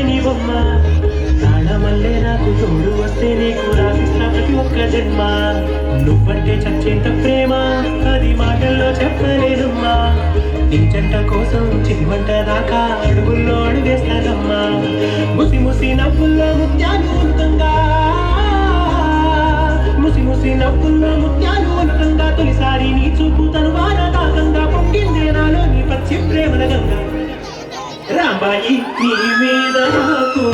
నీ బొమ్మ ప్రాణమల్లే నాకు తోడు వస్తే నీకు రాసిస్తా ప్రతి ఒక్క జన్మ నువ్వంటే చచ్చేంత ప్రేమ అది మాటల్లో చెప్పలేనమ్మా నీ జంట కోసం చిరిమంట దాకా అడుగుల్లో అడుగేస్తానమ్మా ముసి ముసి నవ్వుల్లో ముత్యాలు ఉనుకంగా ముసి ముసి నవ్వుల్లో ముత్యాలు ఉనుకంగా తొలిసారి నీ చూపు తను వారదాకంగా పొంగిందే నాలో నీ పచ్చి ప్రేమల గంగా రాంబాయి నీ మీద నాకు